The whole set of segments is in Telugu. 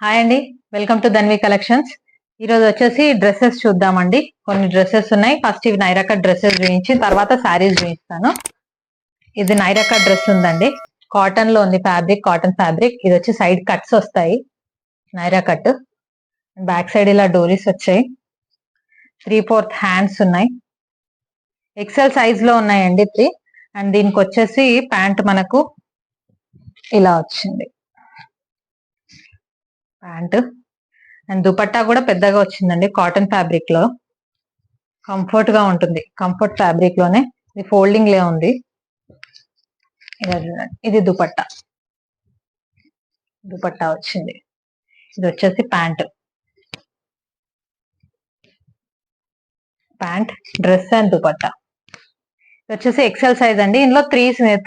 హాయ్ అండి, వెల్కమ్ టు ధన్వి కలెక్షన్స్. ఈరోజు వచ్చేసి డ్రెస్సెస్ చూద్దామండి. కొన్ని డ్రెస్సెస్ ఉన్నాయి. ఫస్ట్ ఇవి నైరా కట్ డ్రెస్సెస్ చూపించి తర్వాత శారీస్ చూపిస్తాను. ఇది నైరా కట్ డ్రెస్ ఉందండి, కాటన్ లో ఉంది ఫ్యాబ్రిక్, కాటన్ ఫ్యాబ్రిక్. ఇది వచ్చి సైడ్ కట్స్ వస్తాయి, నైరా కట్. బ్యాక్ సైడ్ ఇలా డోరీస్ వచ్చాయి. 3/4 హ్యాండ్స్ ఉన్నాయి. ఎక్సెల్ సైజ్ లో ఉన్నాయండి 3. అండ్ దీనికి వచ్చేసి ప్యాంట్ మనకు ఇలా వచ్చింది, ప్యాంట్. అండ్ దుపట్టా కూడా పెద్దగా వచ్చిందండి, కాటన్ ఫ్యాబ్రిక్ లో. కంఫర్ట్ గా ఉంటుంది, కంఫర్ట్ ఫ్యాబ్రిక్ లోనే. ఇది ఫోల్డింగ్ లే ఉంది. ఇది దుపట్టా, దుపట్టా వచ్చింది. ఇది వచ్చేసి pant, pant dress and dupatta. ఇది వచ్చేసి ఎక్సెల్ సైజ్ అండి. ఇందులో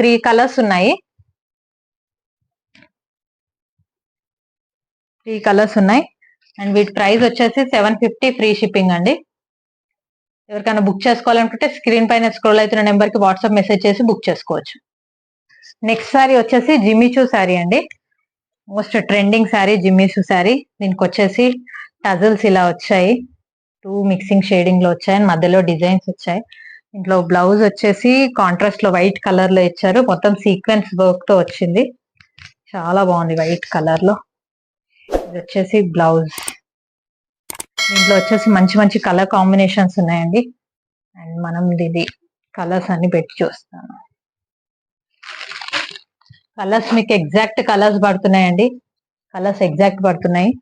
త్రీ కలర్స్ ఉన్నాయి. 3 కలర్స్ ఉన్నాయి. అండ్ వీటి ప్రైస్ వచ్చేసి 750 ఫ్రీ షిప్పింగ్ అండి. ఎవరికైనా బుక్ చేసుకోవాలనుకుంటే స్క్రీన్ పైన స్క్రోల్ అవుతున్న నెంబర్ కి వాట్సాప్ మెసేజ్ చేసి బుక్ చేసుకోవచ్చు. నెక్స్ట్ శారీ వచ్చేసి జిమ్మిచూ శారీ అండి. Most trending sari Jimmy Choo sari. దీనికి వచ్చేసి టజల్స్ ఇలా వచ్చాయి, 2 మిక్సింగ్ షేడింగ్ లో వచ్చాయి. అండ్ మధ్యలో డిజైన్స్ వచ్చాయి. ఇంట్లో బ్లౌజ్ వచ్చేసి కాంట్రాస్ట్ లో వైట్ కలర్ లో ఇచ్చారు. మొత్తం సీక్వెన్స్ వర్క్ తో వచ్చింది, చాలా బాగుంది వైట్ కలర్ లో. ఇది వచ్చేసి బ్లౌజ్. దీంట్లో వచ్చేసి మంచి మంచి కలర్ కాంబినేషన్స్ ఉన్నాయండి. అండ్ మనం ఇది కలర్స్ అన్ని పెట్టి చూస్తాను. కలర్స్ మీకు ఎగ్జాక్ట్ కలర్స్ పడుతున్నాయండి, కలర్స్ ఎగ్జాక్ట్ పడుతున్నాయి.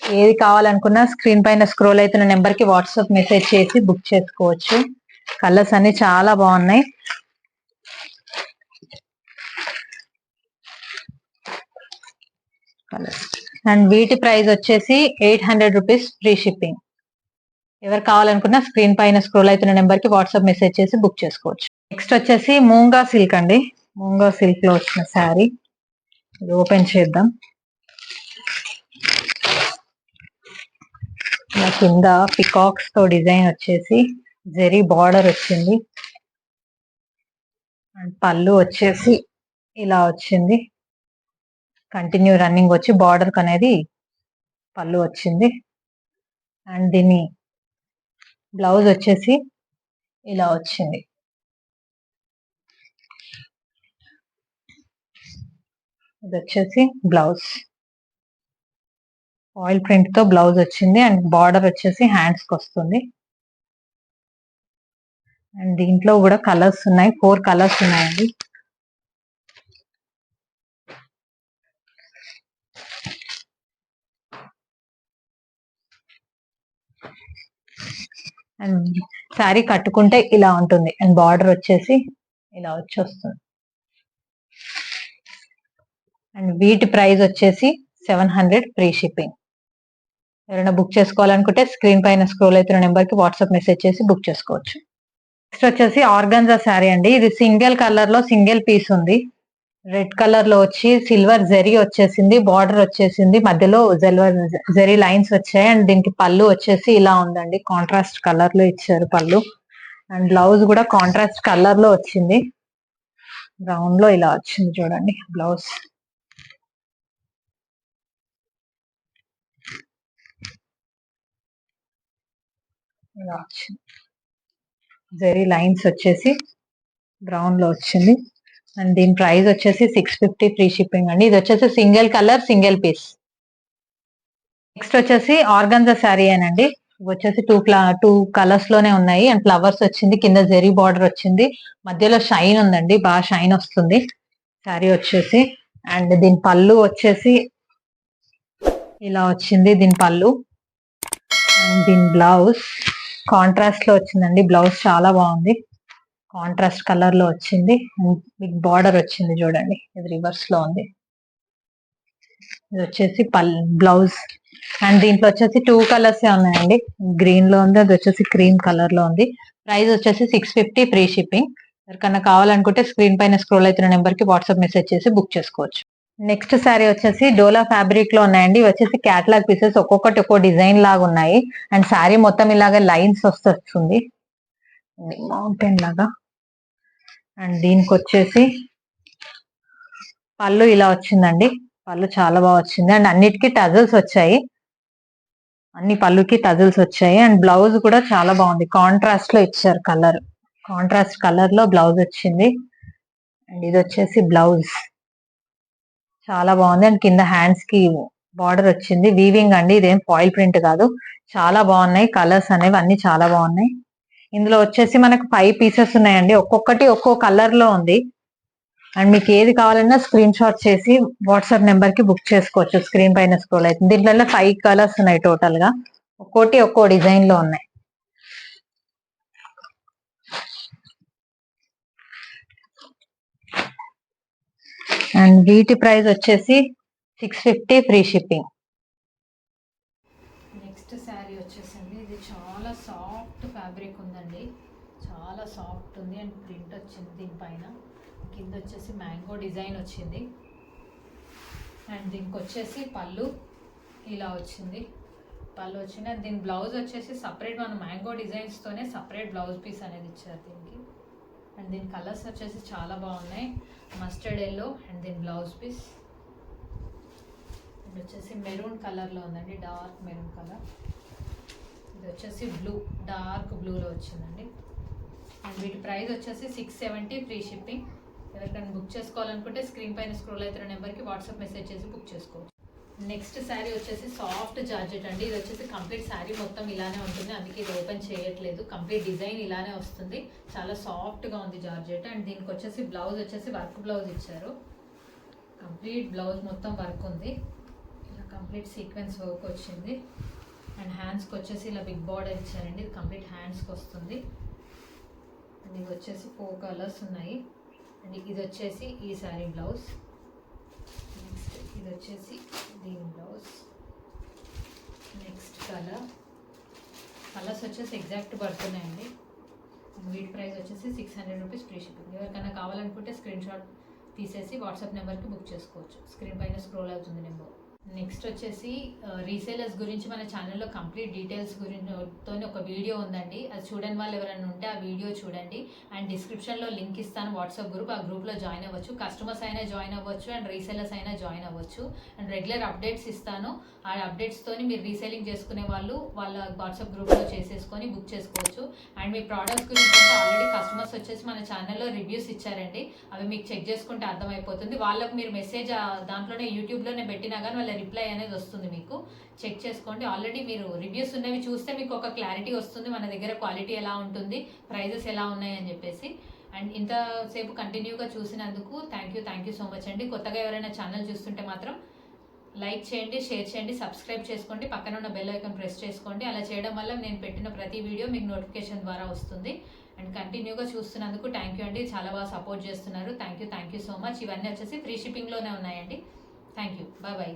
ఏది కావాలనుకున్నా స్క్రీన్ పైన స్క్రోల్ అవుతున్న నెంబర్ కి వాట్సాప్ మెసేజ్ చేసి బుక్ చేసుకోవచ్చు. కలర్స్ అన్ని చాలా బాగున్నాయి. అండ్ వీటి ప్రైస్ వచ్చేసి 800 రూపీస్ ఫ్రీ షిప్పింగ్. ఎవరు కావాలనుకున్నా స్క్రీన్ పైన స్క్రోల్ అవుతున్న నెంబర్ కి వాట్సాప్ మెసేజ్ చేసి బుక్ చేసుకోవచ్చు. నెక్స్ట్ వచ్చేసి మూంగా సిల్క్ అండి. మూంగా సిల్క్ లో వచ్చిన శారీ. ఇది ఓపెన్ చేద్దాం. కింద పికాక్స్ తో డిజైన్ వచ్చేసి జెరీ బార్డర్ వచ్చింది. అండ్ పళ్ళు వచ్చేసి ఇలా వచ్చింది, కంటిన్యూ రన్నింగ్ వచ్చి బార్డర్ అనేది పళ్ళు వచ్చింది. అండ్ దీని బ్లౌజ్ వచ్చేసి ఇలా వచ్చింది. ఇది వచ్చేసి బ్లౌజ్, ఆయిల్ ప్రింట్ తో బ్లౌజ్ వచ్చింది. అండ్ బార్డర్ వచ్చేసి హ్యాండ్స్ కి వస్తుంది. అండ్ దీంట్లో కూడా కలర్స్ ఉన్నాయి, 4 కలర్స్ ఉన్నాయండి. అండ్ శారీ కట్టుకుంటే ఇలా ఉంటుంది. అండ్ బార్డర్ వచ్చేసి ఇలా వస్తుంది. అండ్ వీటి ప్రైస్ వచ్చేసి 700 ఫ్రీ షిప్పింగ్. ఎవరైనా బుక్ చేసుకోవాలనుకుంటే స్క్రీన్ పైన స్క్రోల్ అవుతున్న నెంబర్ కి వాట్సాప్ మెసేజ్ చేసి బుక్ చేసుకోవచ్చు. నెక్స్ట్ వచ్చేసి ఆర్గంజా శారీ అండి. ఇది సింగిల్ కలర్ లో సింగిల్ పీస్ ఉంది. రెడ్ కలర్ లో వచ్చి సిల్వర్ జరీ వచ్చేసింది, బార్డర్ వచ్చేసింది, మధ్యలో సిల్వర్ జరీ లైన్స్ వచ్చాయి. అండ్ దీనికి పళ్ళు వచ్చేసి ఇలా ఉందండి, కాంట్రాస్ట్ కలర్ లో ఇచ్చారు పళ్ళు. అండ్ బ్లౌజ్ కూడా కాంట్రాస్ట్ కలర్ లో వచ్చింది, బ్రౌన్ లో ఇలా వచ్చింది చూడండి బ్లౌజ్. ఇలా వచ్చింది, జరీ లైన్స్ వచ్చేసి బ్రౌన్ లో వచ్చింది. అండ్ దీని ప్రైస్ వచ్చేసి 650 ఫ్రీ షిప్పింగ్ అండి. ఇది వచ్చేసి single colour single piece. Next వచ్చేసి ఆర్గంజా శారీ అనండి. ఇవి వచ్చేసి 2 కలర్స్ లోనే ఉన్నాయి. అండ్ ఫ్లవర్స్ వచ్చింది, కింద జెరీ బార్డర్ వచ్చింది, మధ్యలో షైన్ ఉందండి, బాగా షైన్ వస్తుంది శారీ వచ్చేసి. అండ్ దీని పళ్ళు వచ్చేసి ఇలా వచ్చింది, దీని పళ్ళు. అండ్ దీని బ్లౌజ్ కాంట్రాస్ట్ లో వచ్చిందండి. బ్లౌజ్ చాలా బాగుంది, కాంట్రాస్ట్ కలర్ లో వచ్చింది. బిగ్ బార్డర్ వచ్చింది చూడండి, ఇది రివర్స్ లో ఉంది. ఇది వచ్చేసి బ్లౌజ్. అండ్ దీంట్లో వచ్చేసి 2 కలర్స్ ఉన్నాయండి, గ్రీన్ లో ఉంది, అది వచ్చేసి క్రీమ్ కలర్ లో ఉంది. ప్రైస్ వచ్చేసి 650 ఫ్రీ షిప్పింగ్. ఎవరికన్నా కావాలనుకుంటే స్క్రీన్ పైన స్క్రోల్ అవుతున్న నెంబర్ కి వాట్సాప్ మెసేజ్ చేసి బుక్ చేసుకోవచ్చు. నెక్స్ట్ శారీ వచ్చేసి డోలా ఫ్యాబ్రిక్ లో ఉన్నాయండి. ఇవి వచ్చేసి క్యాటలాగ్ పీసెస్, ఒక్కొక్కటి ఒక్కో డిజైన్ లాగా ఉన్నాయి. అండ్ శారీ మొత్తం ఇలాగా లైన్స్ వస్తుంది, మౌంటైన్ లాగా. అండ్ దీనికి వచ్చేసి పళ్ళు ఇలా వచ్చిందండి, పళ్ళు చాలా బాగా వచ్చింది అండ్ అన్నిటికీ టజల్స్ వచ్చాయి. అన్ని పళ్ళుకి టజల్స్ వచ్చాయి అండ్ బ్లౌజ్ కూడా చాలా బాగుంది. కాంట్రాస్ట్ లో ఇచ్చారు కలర్. కాంట్రాస్ట్ కలర్ లో బ్లౌజ్ వచ్చింది అండ్ ఇది వచ్చేసి బ్లౌజ్ చాలా బాగుంది అండ్ కింద హ్యాండ్స్ కి బార్డర్ వచ్చింది. వీవింగ్ అండి, ఇదేం ఫాయిల్ ప్రింట్ కాదు. చాలా బాగున్నాయి కలర్స్ అనేవి, అన్ని చాలా బాగున్నాయి. ఇందులో వచ్చేసి మనకు 5 పీసెస్ ఉన్నాయండి. ఒక్కొక్కటి ఒక్కో కలర్ లో ఉంది అండ్ మీకు ఏది కావాలన్నా స్క్రీన్ షాట్ చేసి వాట్సాప్ నెంబర్ కి బుక్ చేసుకోవచ్చు. స్క్రీన్ పైన స్క్రోల్ అవుతుంది. దీంట్లో 5 కలర్స్ ఉన్నాయి టోటల్ గా. ఒక్కోటి ఒక్కో డిజైన్ లో ఉన్నాయి. అండ్ వీటి ప్రైస్ వచ్చేసి 650 ఫ్రీ షిప్పింగ్. నెక్స్ట్ శారీ వచ్చేసింది. ఇది చాలా సాఫ్ట్ ఫ్యాబ్రిక్ ఉందండి, చాలా సాఫ్ట్ ఉంది అండ్ ప్రింట్ వచ్చింది దీనిపైన. కింద వచ్చేసి మ్యాంగో డిజైన్ వచ్చింది అండ్ దీనికి వచ్చేసి పళ్ళు ఇలా వచ్చింది. పళ్ళు వచ్చింది అండ్ దీని బ్లౌజ్ వచ్చేసి సపరేట్ మన మ్యాంగో డిజైన్స్తోనే సపరేట్ బ్లౌజ్ పీస్ అనేది ఇచ్చారు దీనికి. అండ్ దీని కలర్స్ వచ్చేసి చాలా బాగున్నాయి. మస్టర్డ్ ఎల్లో అండ్ దీని బ్లౌజ్ పీస్ ఇది వచ్చేసి మెరూన్ కలర్లో ఉందండి, డార్క్ మెరూన్ కలర్. ఇది వచ్చేసి బ్లూ, డార్క్ బ్లూలో వచ్చిందండి. అండ్ వీటి ప్రైస్ వచ్చేసి 670 ఫ్రీ షిప్పింగ్. ఎవరికైనా బుక్ చేసుకోవాలనుకుంటే స్క్రీన్ పైన స్క్రోల్ అవుతున్న నెంబర్కి వాట్సాప్ మెసేజ్ చేసి బుక్ చేసుకోవచ్చు. నెక్స్ట్ శారీ వచ్చేసి సాఫ్ట్ జార్జెట్ అండి. ఇది వచ్చేసి కంప్లీట్ శారీ మొత్తం ఇలానే ఉంటుంది, అందుకే ఇది ఓపెన్ చేయట్లేదు. కంప్లీట్ డిజైన్ ఇలానే వస్తుంది, చాలా సాఫ్ట్గా ఉంది జార్జెట్. అండ్ దీనికి వచ్చేసి బ్లౌజ్ వచ్చేసి వర్క్ బ్లౌజ్ ఇచ్చారు. కంప్లీట్ బ్లౌజ్ మొత్తం వర్క్ ఉంది, ఇలా కంప్లీట్ సీక్వెన్స్ వర్క్ వచ్చింది. అండ్ హ్యాండ్స్కి వచ్చేసి ఇలా బిగ్ బార్డర్ ఇచ్చారండి, ఇది కంప్లీట్ హ్యాండ్స్కి వస్తుంది. అండ్ ఇది వచ్చేసి 4 కలర్స్ ఉన్నాయి. అండ్ ఇది వచ్చేసి ఈ శారీ బ్లౌజ్. నెక్స్ట్ ఇది వచ్చేసి దీని బ్లౌజ్. నెక్స్ట్ కలర్స్ వచ్చేసి ఎగ్జాక్ట్ పడుతున్నాయండి. వీటి ప్రైస్ వచ్చేసి 600 రూపీస్ ఫ్రీ షిప్పింగ్. ఎవరికైనా కావాలనుకుంటే స్క్రీన్ షాట్ తీసేసి వాట్సాప్ నెంబర్కి బుక్ చేసుకోవచ్చు. స్క్రీన్ పైన స్క్రోల్ అవుతుంది నెంబర్. నెక్స్ట్ వచ్చేసి రీసేలర్స్ గురించి మన ఛానల్లో కంప్లీట్ డీటెయిల్స్ గురించి ఒక వీడియో ఉందండి, అది చూడని వాళ్ళు ఎవరైనా ఉంటే ఆ వీడియో చూడండి. అండ్ డిస్క్రిప్షన్లో లింక్ ఇస్తాను వాట్సాప్ గ్రూప్, ఆ గ్రూప్లో జాయిన్ అవ్వచ్చు. కస్టమర్స్ అయినా జాయిన్ అవ్వచ్చు అండ్ రీసేలర్స్ అయినా జాయిన్ అవ్వచ్చు. అండ్ రెగ్యులర్ అప్డేట్స్ ఇస్తాను, ఆ అప్డేట్స్తోని మీరు రీసేలింగ్ చేసుకునే వాళ్ళు వాళ్ళ వాట్సాప్ గ్రూప్లో చేసేసుకొని బుక్ చేసుకోవచ్చు. అండ్ మీ ప్రోడక్ట్స్ గురించి అంటే ఆల్రెడీ కస్టమర్స్ వచ్చేసి మన ఛానల్లో రివ్యూస్ ఇచ్చారండి, అవి మీకు చెక్ చేసుకుంటే అర్థమైపోతుంది. వాళ్ళకు మీరు మెసేజ్ దాంట్లోనే యూట్యూబ్లోనే పెట్టినా కానీ వాళ్ళ రిప్లై అనేది వస్తుంది, మీకు చెక్ చేసుకోండి. ఆల్రెడీ మీరు రివ్యూస్ ఉన్నవి చూస్తే మీకు ఒక క్లారిటీ వస్తుంది మన దగ్గర క్వాలిటీ ఎలా ఉంటుంది, ప్రైజెస్ ఎలా ఉన్నాయి అని చెప్పేసి. అండ్ ఇంతసేపు కంటిన్యూగా చూసినందుకు థ్యాంక్ యూ సో మచ్ అండి. కొత్తగా ఎవరైనా ఛానల్ చూస్తుంటే మాత్రం లైక్ చేయండి, షేర్ చేయండి, సబ్స్క్రైబ్ చేసుకోండి, పక్కన ఉన్న బెల్ ఐకాన్ ప్రెస్ చేసుకోండి. అలా చేయడం వల్ల నేను పెట్టిన ప్రతి వీడియో మీకు నోటిఫికేషన్ ద్వారా వస్తుంది. అండ్ కంటిన్యూగా చూస్తున్నందుకు థ్యాంక్ యూ అండి, చాలా బాగా సపోర్ట్ చేస్తున్నారు. Thank you so much. ఇవన్నీ వచ్చేసి ఫ్రీ షిప్పింగ్లోనే ఉన్నాయండి. Thank you, bye.